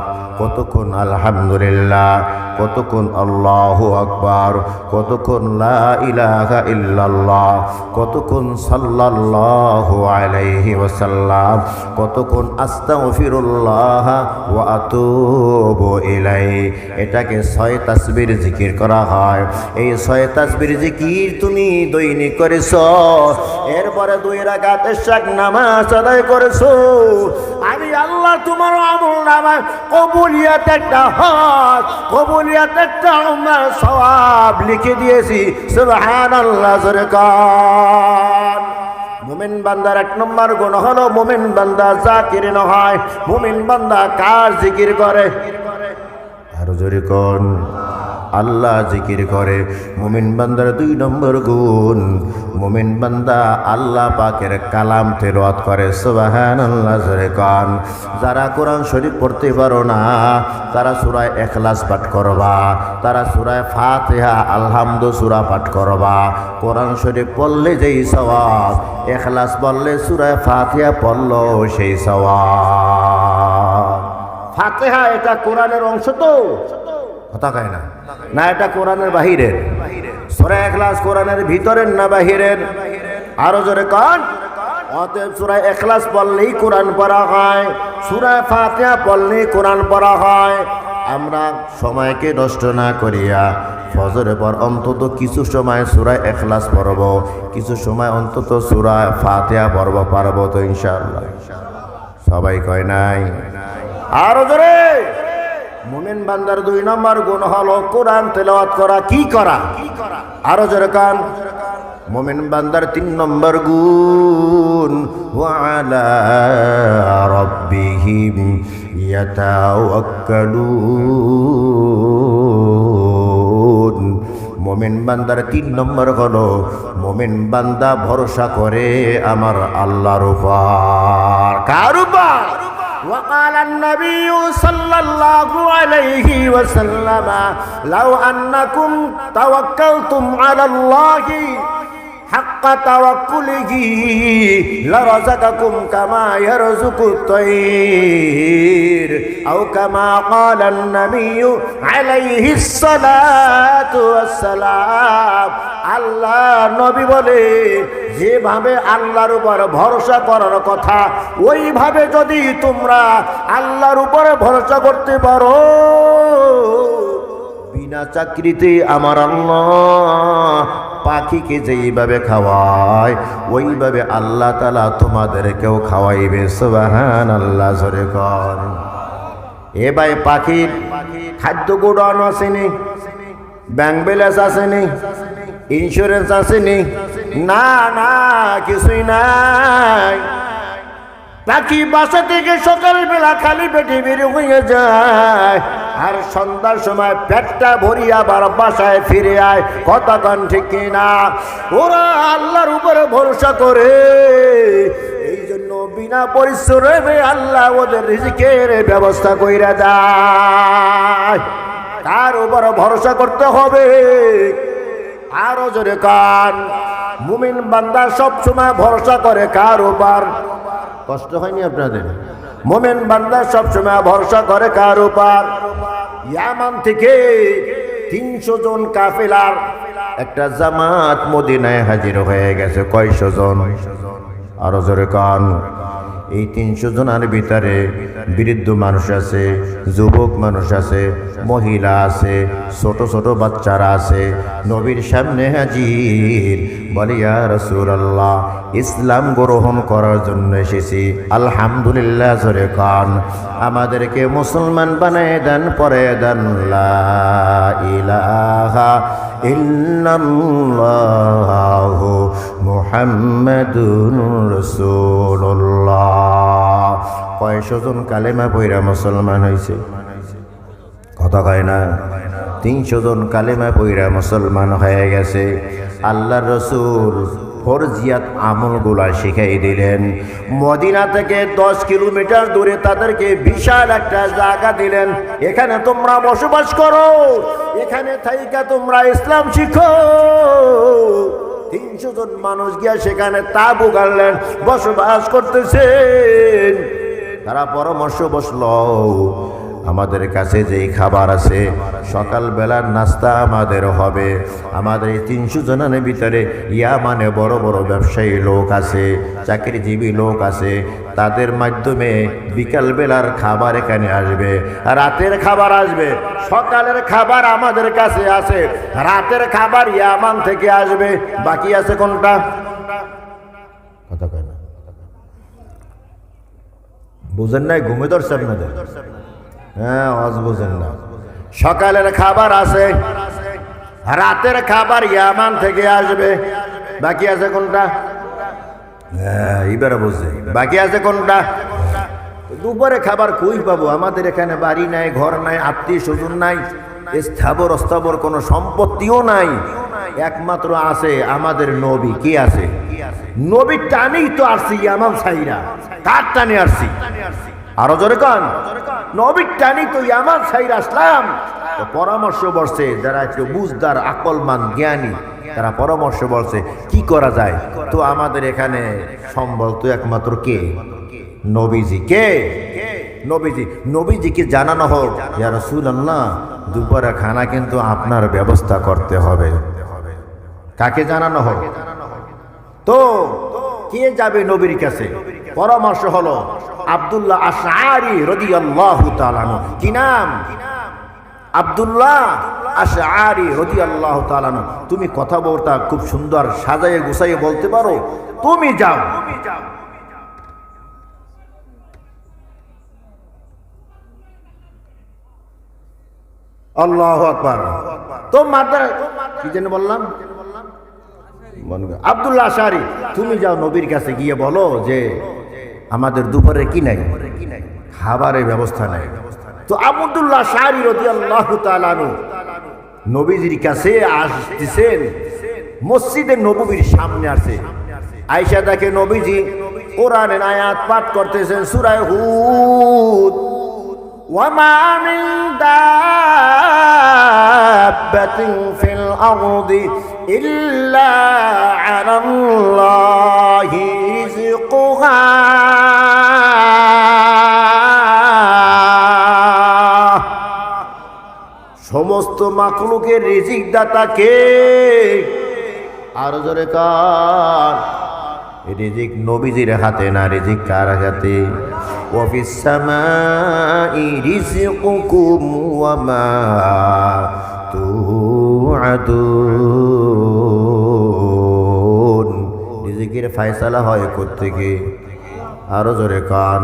কতক্ষণ আলহামদুলিল্লাহ, কতক্ষণ আল্লাহু আকবার, কতক্ষণ লা ইলাহা ইল্লাল্লাহ, কতক্ষণ সাল্লাল্লাহু আলাইহি ওয়াসাল্লাম, কতক্ষণ আস্তাগফিরুল্লাহ ওয়া আতুবু ইলাইহি। এটাকে 6 তাসবির জিকির করা হয়। এই 6 তাসবির জিকির তুমি দৈনিক করেছো, এরপরে 2 রাকাত ইশরাক নামাজ আদায় করেছো, আমি আল্লাহ তোমার আমল নামায় কবুলিয়াত একটা হজ, কবুলিয়াত একটা উমরার সওয়াব লিখে দিয়েছি। সুবহানাল্লাহ জোরে কান। মুমিন বান্দার 1 নম্বর গুণ হলো মুমিন বান্দা জাকির না হয়। মুমিন বান্দা কার জিকির করে? আরো জোরে কোন? আল্লাহ জিকির করে। মুমিন বান্দার 2 নম্বর গুণ, মুমিন বান্দা আল্লাহ পাকের কালাম তেলাওয়াত করে। সুবহানাল্লাহ জোরে কান। যারা কোরআন শরীফ পড়তে পারো না তারা সূরা ইখলাস পাঠ করবা, তারা সূরা ফাতিহা আলহামদু সূরা পাঠ করবা। কোরআন শরীফ পড়লে যেই সওয়াব, ইখলাস পড়লে সূরা ফাতিহা পড়লো সেই সওয়াব। ফাতিহা এটা কোরআনের অংশ তো, কথা কয় না, না এটা কোরআনের বাহিরের। সূরা ইখলাস কোরআনের ভিতরের না বাহিরের? আরো জোরে কান। অতএব সূরা ইখলাস পড়লেই কোরআন পড়া হয়, সূরা ফাতিহা পড়লেই কোরআন পড়া হয়। আমরা সময়কে নষ্ট না করিয়া ফজরের পর অন্তত কিছু সময় সূরা ইখলাস পড়ব, কিছু সময় অন্তত সূরা ফাতিহা পড়ব, পারবো তো ইনশাআল্লাহ? সবাই কয় নাই? আরো জোরে। মুমিন বান্দার 2 নম্বর গুণ হলো কোরআন তেলাওয়াত করা। কি করা? আরো জোরে কান। মুমিন বান্দার 3 নম্বর গুণ, ওয়া আলা রাব্বিহিম ইয়াতাওয়াক্কালুন। মুমিন বান্দার 3 নম্বর হলো মুমিন বান্দা ভরসা করে আমার আল্লাহর উপর। কার উপর? وقال النبي صلى الله عليه وسلم لو أنكم توكلتم على الله حق توكله لرزقكم كما يرزق الطير أو كما قال النبي عليه الصلاة والسلام। আল্লাহ নবী বলে, যেভাবে আল্লাহর উপর ভরসা করার কথা ওইভাবে যদি তোমরা আল্লাহর উপর ভরসা করতে পারো, বিনা চাকরিতে আমার আল্লাহ পাখিকে যেইভাবে খাওয়ায় ওইভাবে আল্লাহ তাআলা তোমাদেরকেও খাওয়াইবে। সুবহানাল্লাহ জোরে কর। এ ভাই, পাখির খাদ্য গোডাউন আসেনি, ব্যাংক ব্যালেন্স আসেনি, ইন্স্যুরেন্স আসেনি? না না, কিছুই নাই। পাখি বাসা থেকে সকালবেলা খালি পেটে বের হয়ে যায়, আর সন্ধ্যার সময় পেটটা ভরি আবার বাসায় ফিরে আয়। কথা কন ঠিক কিনা? ওরা আল্লাহর উপরে ভরসা করে, এই জন্য বিনা পরিশ্রমে আল্লাহ ওদের রিজিকের ব্যবস্থা কইরা দেয়। তার উপর ভরসা করতে হবে। আরো জোরে কান। মুমিন বান্দা সব সময় ভরসা করে কার উপর? কষ্ট হয়নি আপনাদের? মুমিন বান্দা সব সময় ভরসা করে কার উপর? ইয়ামান থেকে 300 জন কাফেলার একটা জামাত মদিনায় হাজির হয়ে গেছে। কয়শো জন? আরো জোরে কান। এই 300 জনের ভিতরে বৃদ্ধ মানুষ আছে, যুবক মানুষ আছে, মহিলা আছে, ছোট ছোট বাচ্চারা আছে। নবীর সামনে হাজির, বলে ইয়া রাসূলুল্লাহ, ইসলাম গ্রহণ করার জন্য এসেছি। আলহামদুলিল্লাহ জোরে কান। আমাদেরকে মুসলমান বানায় দেন, পরে দেন লা ইলাহা ইল্লাল্লাহু মুহাম্মাদুর রাসূলুল্লাহ। কয়শো জন কালেমা পয়রা মুসলমান হয়েছে? কথা কয় না? 300 জন কালেমা পয়রা মুসলমান হয়ে গেছে। আল্লাহর রাসূল ফরজিয়াত আমলগুলা শিখাই দিলেন। মদিনা থেকে 10 কিলোমিটার দূরে তাদেরকে বিশাল একটা জায়গা দিলেন, এখানে তোমরা বসবাস করো, এখানে থাইকা তোমরা ইসলাম শিখো। 300 জন মানুষ গিয়া সেখানে তাঁবু গাড়লেন, বসবাস করতেছেন। তারা পরামর্শ বসলো, আমাদের কাছে যেই খাবার আছে, সকালবেলার নাস্তা আমাদের হবে। আমাদের এই 300 জনের ভিতরে ইয়ামানে বড় বড় ব্যবসায়ী লোক আছে, চাকরিজীবী লোক আছে, তাদের মাধ্যমে বিকালবেলার খাবার এখানে আসবে, রাতের খাবার আসবে। সকালের খাবার আমাদের কাছে আছে, রাতের খাবার ইয়ামান থেকে আসবে। বাকি আছে কোনটা? কথা কয় না, বুঝেন নাই? ঘুমে ধরছে আপনাদের? হ্যাঁ, আজ বুঝেন না। সকালের খাবার আছে, রাতের খাবার ইয়ামান থেকে আসবে। বাকি আছে কোনটা? হ্যাঁ, এবারে বুঝছে। বাকি আছে কোনটা? দুপুরে খাবার কই পাবো? আমাদের এখানে বাড়ি নাই, ঘর নাই, আত্মীয় স্বজন নাই, স্থাবর অস্থাবর কোনো সম্পত্তিও নাই, একমাত্র আছে আমাদের নবী। কি আছে? নবীর টানেই তো আসছি ইয়ামান সাইরা। কার টানে আসছি? আরো জোরে কান। নবীর টানেই তো ইয়ামান সাইরা আসলাম। তো পরামর্শ বলছে যারা একটু বুঝদার, আকলমান, জ্ঞানী, তারা পরামর্শ বলছে কি করা যায়। তো আমাদের এখানে সম্বল তো একমাত্র কে? নবীজি। কে? নবীজি। নবীজিকে জানানো হোক, ইয়া রাসূলুল্লাহ, দুপুরে খানা কিন্তু আপনার ব্যবস্থা করতে হবে। কাকে জানানো হোক? তো কে যাবে নবীর কাছে? পরামর্শ হলো আব্দুল্লাহ আশআরী রাদিয়াল্লাহু তাআলা আনহু। কি নাম? আব্দুল্লাহ আশআরী রাদিয়াল্লাহু তাআলা আনহু। তুমি কথা বলতা খুব সুন্দর সাজায়ে গুছাইয়ে বলতে পারো, তুমি যাও। আল্লাহু আকবার। তো মাদার কি যেন বললাম, আব্দুল্লাহ আশআরী, তুমি যাও নবীর কাছে গিয়ে বলো যে আমাদের দুপুরে কি নাই, খাবারের ব্যবস্থা নাই। তো আব্দুল্লাহ আশআরী রাদিয়াল্লাহু তাআলা আনহু নবীজির কাছে আসতেছেন, মসজিদে নববীর সামনে আসে। আয়েশা দেখে নবীজি কোরআনের আয়াত পাঠ করতেছেন, সূরা হুদ, ওয়ামা মিন দাব্বাতিন ফিল আরদি ইল্লা আলাল্লাহি রিজকুহা সমস্ত মাখলুকের রিজিক দাতা কে? আর জোরে কার? রিজিক নবীজির হাতে না, রিজিক কার হাতে? ওয়াফিস সামাই রিজকুকুম ওয়া মা তুআদুন। রিজিকের ফয়সালা হয় কোত্থেকে? আরো জোরে কান।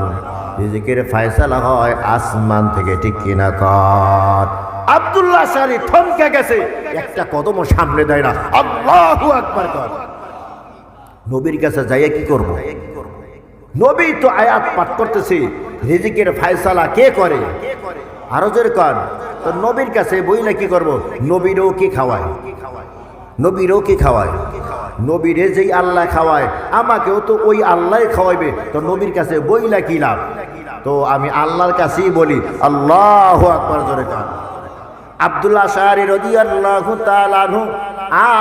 রিজিকের ফয়সালা হয় আসমান থেকে, ঠিক কিনা কান? আব্দুল্লাহ আশআরী থমকে গেছে, একটা কদমও সামনে দেয় না। আল্লাহু আকবার কর। নবীর কাছে যাইয়া কি করব? নবী তো আয়াত পাঠ করতেছে, রিজিকের ফয়সালা কে করে? আরো জোরে কান। তো নবীর কাছে বইলে কি করব? নবীরও কি খাওয়ায়? নবীরও কি খাওয়ায়? নবীরে যেই আল্লাহ খাওয়ায় আমাকেও তো ওই আল্লাহ খাওয়াইবে। তো নবীর কাছে বইলা কি লাভ? তো আমি আল্লাহর কাছেই বলি। আল্লাহু আকবার জোরে কান। আব্দুল্লাহ আশআরী রাদিয়াল্লাহু তাআলা আনহু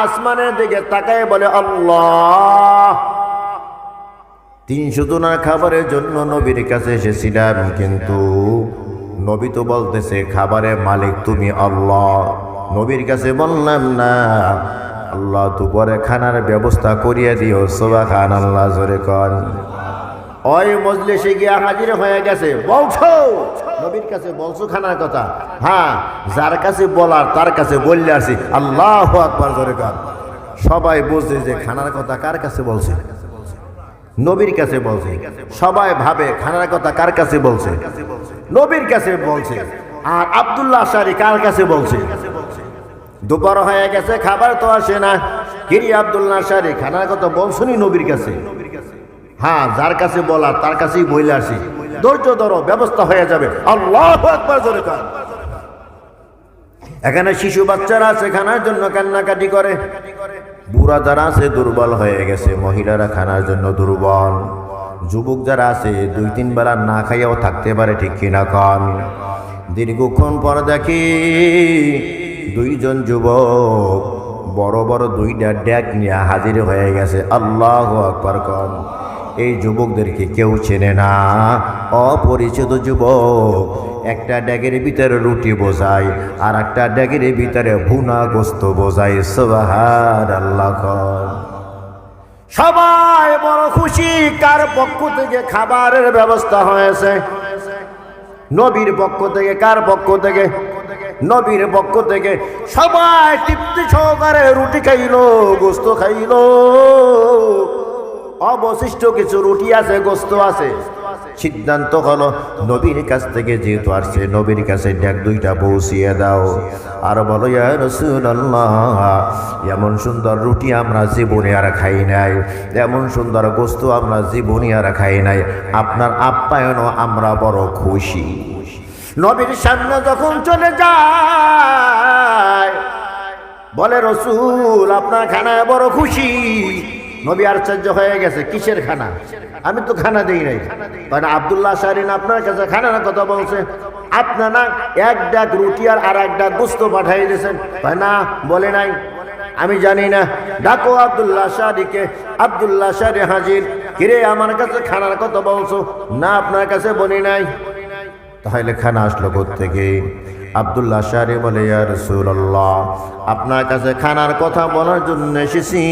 আসমানের দিকে তাকায় বলে, আল্লাহ, 300 জনের খাবারের জন্য নবীর কাছে এসেছিলাম, কিন্তু নবী তো বলতেছে খাবারের মালিক তুমি আল্লাহ। নবীর কাছে বললাম না, আল্লাহ দুপুরে খানার ব্যবস্থা করিয়ে দিও। সুবহানাল্লাহ জোরে কর। ওই মজলিসে গিয়া হাজির হয়ে গেছে, বলছো নবীর কাছে বলছো খানার কথা? হ্যাঁ, যার কাছে বলার তার কাছে বললে আসি। আল্লাহু আকবার জোরে কর। সবাই বুঝে যে খানার কথা কার কাছে বলছে? নবীর কাছে বলছে। সবাই ভাবে খানার কথা কার কাছে বলছে? নবীর কাছে বলছে। আর আব্দুল্লাহ আশআরী কার কাছে বলছে? দুপুর হয়ে গেছে, খাবার তো আসে না। কিরি আব্দুল্লাহ আশআরী, খানার কথা বলছনি নবীর কাছে? হ্যাঁ, যার কাছে বলার তার কাছেই বইলে আসি। ধৈর্য ধরো, ব্যবস্থা হয়ে যাবে। আল্লাহু আকবার জোরে কান। এখানে শিশু বাচ্চারা আছে, খানার জন্য কান্নাকাটি করে। বুড়া যারা আছে দুর্বল হয়ে গেছে, মহিলারা খানার জন্য দুর্বল। যুবক যারা আছে 2-3 বেলা না খাইয়াও থাকতে পারে, ঠিক কিনা কন? দীর্ঘক্ষণ পর দেখি 2 জন যুবক বড় বড় 2টা ড্যাগ নিয়ে হাজির হয়ে গেছে। আল্লাহু আকবার কন। এই যুবকদেরকে কেউ চেনে না, অপরিচিত যুবক। একটা ড্যাগের ভিতরে রুটি বোঝায়, আর একটা ড্যাগের ভিতরে ভুনা গোস্ত বোঝায়। সুবহানাল্লাহ কন। সবাই বড় খুশি। কার পক্ষ থেকে খাবারের ব্যবস্থা হয়েছে? নবীর পক্ষ থেকে। কার পক্ষ থেকে? নবীর পক্ষ থেকে। সবাই তৃপ্তি সহকারে রুটি খাইলো, গোস্ত খাইলো। অবশিষ্ট কিছু রুটি আছে, গোস্ত আছে। সিদ্ধান্ত হলো নবীর কাছ থেকে যেহেতু আসছে, নবীর কাছে ড্যাগ 2টা পৌঁছিয়ে দাও। আর বলো, ইয়া রাসূলুল্লাহ, এমন সুন্দর রুটি আমরা জীবনে আর খাই নাই, এমন সুন্দর গোস্ত আমরা জীবনে আর খাই নাই। আপনার আপ্যায়নও আমরা বড় খুশি। নবীর সামনে যখন চলে যায় বলে রসুল আপনার খানায় বড় খুশি। নবী আশ্চর্য হয়ে গেছে, কিসের খানা? আমি তো খানা দেই নাই। কারণ আব্দুল্লাহ শাহরিন আপনার কাছে খানার কথা বলছে, আপনার না এক ডাক রুটি আর এক ডাক গোস্ত পাঠাই দিয়েছেন। না, বলে নাই, আমি জানি না। ডাকো আব্দুল্লাহ শাহরিকে। আব্দুল্লাহ শাহরি হাজির। কিরে আমার কাছে খানার কথা বলছো? না, আপনার কাছে বলি নাই। তাহলে খানা আসলো কোত্থেকে? আব্দুল্লাহ শাহরি বলে, ইয়া রাসূলুল্লাহ, আপনার কাছে খানার কথা বলার জন্য এসেছি।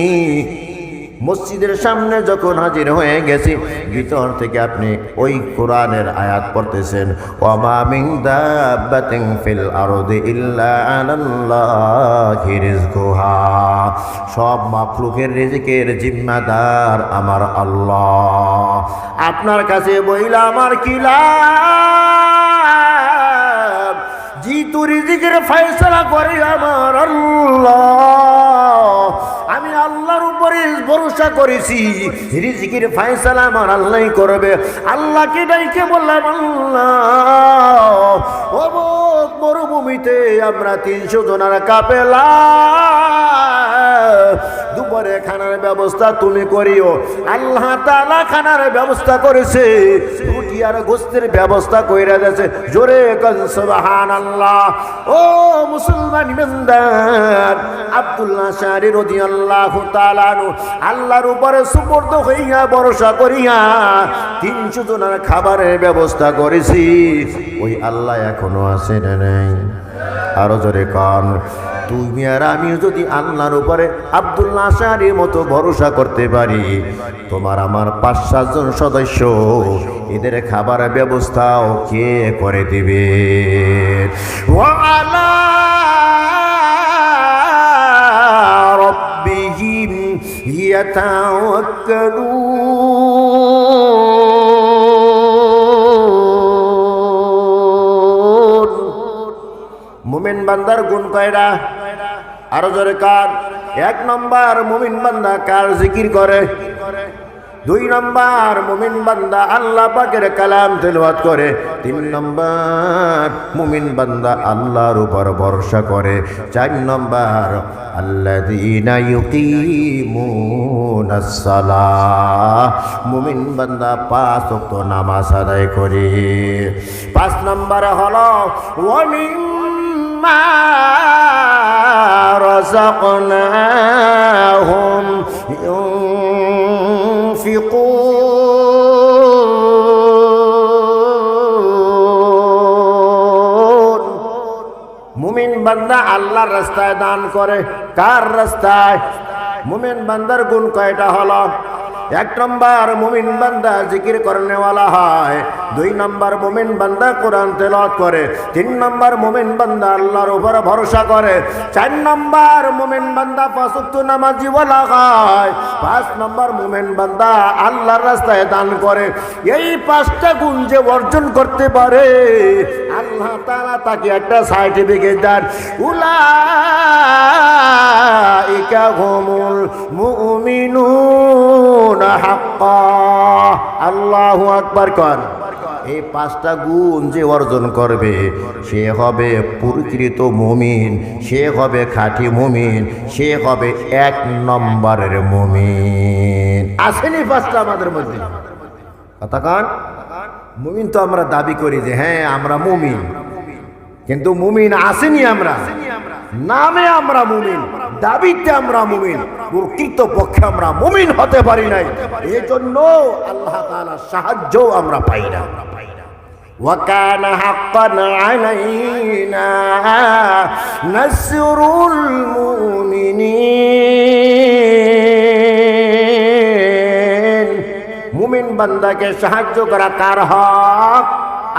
মসজিদের সামনে যখন হাজির হয়ে গেছি, ভিতর থেকে আপনি ওই কোরআনের আয়াত পড়তেছেন, ওয়ামা মিন দাব্বাতিন ফিল আরদি ইল্লা আলাল্লাহি রিজকুহা। সব মাখলুকের রিজিকের জিম্মাদার আমার আল্লাহ। আপনার কাছে বইলা আমার কি লাভ? জিতু রিজিকের ফয়সালা করে আমার আল্লাহ। আমি আল্লাহর উপরে ভরসা করেছি, রিজিকের ফয়সালা আমার আল্লাহই করবে। আল্লাহকে ডাইকে বললাম, আল্লাহ অমুক মরুভূমিতে আমরা 300 জনের কাফেলা, দুপুরে খানার ব্যবস্থা তুমি করিও। আল্লাহ তাআলা খানার ব্যবস্থা করেছে, রুটি আর গোস্তের ব্যবস্থা কইরা দিয়েছে। জোরে কোন সুবহানাল্লাহ। ও মুসলমান ইমানদার, আব্দুল্লাহ শাহরি রাদিয়াল্লাহু তাআলা আনহু আল্লাহর উপরে সুপর্দ হইয়া ভরসা করিয়া 300 জনের খাবারের ব্যবস্থা করেছি। ওই আল্লাহ এখনো আছে না নাই? আরো জোরে কান। তুমি আর আমিও যদি আল্লাহর উপরে আব্দুল্লাহ শাহরির মতো ভরসা করতে পারি, তোমার আমার 5-7 জন সদস্য এদের খাবারের ব্যবস্থাও কে করে দিবে? ওয়া আলা রাব্বিহিম ইয়াতাওয়াক্কালুন। মুমিন বান্দার গুণ কয়টা? আরো জোরে কার। 1 নম্বর, মুমিন বান্দা কার জিকির করে। 2 নম্বর, মুমিন বান্দা আল্লাহ পাকের কালাম তেলাওয়াত করে। 3 নম্বর, মুমিন বান্দা আল্লাহর উপর ভরসা করে। 4 নম্বর, আল্লাযীনা ইউকিমুনাস সালাহ, মুমিন বান্দা 5 ওয়াক্ত নামাজ আদায় করে। 5 নম্বর হলো ওয়া মিম্মা রাযাকনাহুম ইউনফিকুন। মুমিন বান্দা আল্লাহর রাস্তায় দান করে। কার রাস্তায়? মুমিন বান্দার গুণ কয়টা হলো? 1 নম্বর, মুমিন বান্দা জিকির করনেওয়ালা হয়। 2 নম্বর, মুমিন বান্দা কোরআন তেলাওয়াত করে। 3 নম্বর, মুমিন বান্দা আল্লাহর উপর ভরসা করে। 4 নম্বর, মুমিন বান্দা 5 ওয়াক্ত নামাজি ওয়ালা হয়। 5 নম্বর, মুমিন বান্দা আল্লাহর রাস্তায় দান করে। এই 5টা গুণ যে অর্জন করতে পারে, আল্লাহ তাআলা তাকে একটা সার্টিফিকেট দেন, উলাইকা হুমুল মুমিনুন হাক্কা। আল্লাহু আকবার কর। এই 5টা গুণ যে অর্জন করবে, সে হবে প্রকৃত মুমিন, সে হবে খাঁটি মুমিন, সে হবে 1 নম্বরের মুমিন। আসেনি 5টা আমাদের মধ্যে? কথা কান। মুমিন তো আমরা দাবি করি যে হ্যাঁ আমরা মুমিন, কিন্তু মুমিন আসেনি আমরা। নামে আমরা মুমিন, দাবিতে আমরা মুমিন, প্রকৃত পক্ষে আমরা মুমিন হতে পারি নাই। এই জন্য আল্লাহ তাআলার সাহায্য আমরা পাই না। ওয়া কানা হাক্কান আলাইনা নাসরুল মুমিনিন। মুমিন বান্দাকে সাহায্য করা কার হক?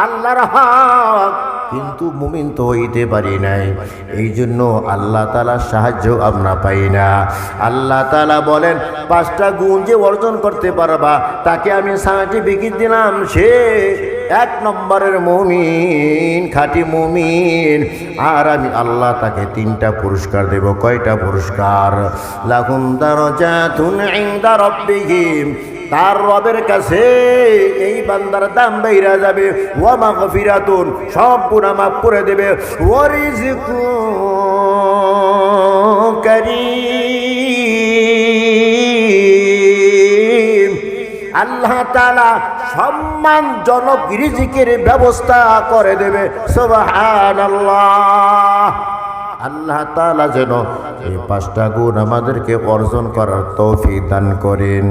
আল্লাহর হক। কিন্তু মুমিন তো হইতে পারি নাই, এই জন্য আল্লাহ তাআলার সাহায্য আমরা পাই না। আল্লাহ তাআলা বলেন 5টা গুণ যে অর্জন করতে পারবা, তাকে আমি সার্টিফিকেট দিলাম, সে 1 নম্বরের মুমিন, খাঁটি মুমিন। আর আমি আল্লাহ তাকে 3টা পুরস্কার দেব। কয়টা পুরস্কার? লাহুম দারাজাতুন ইনদা রাব্বিহিম, তার রবের কাছে এই বান্দার দাম বেড়ে যাবে, ওয়া মাগফিরাতুন, সব গুনাহ মাফ করে দেবে, ওয়া রিজকুন কারীম, আল্লাহ তাআলা সম্মানজনক রিজিকের ব্যবস্থা করে দেবে। সুবহানাল্লাহ। আল্লাহ তাআলা যেন এই 5টা গুণ আমাদেরকে অর্জন করার তৌফিক দান করেন।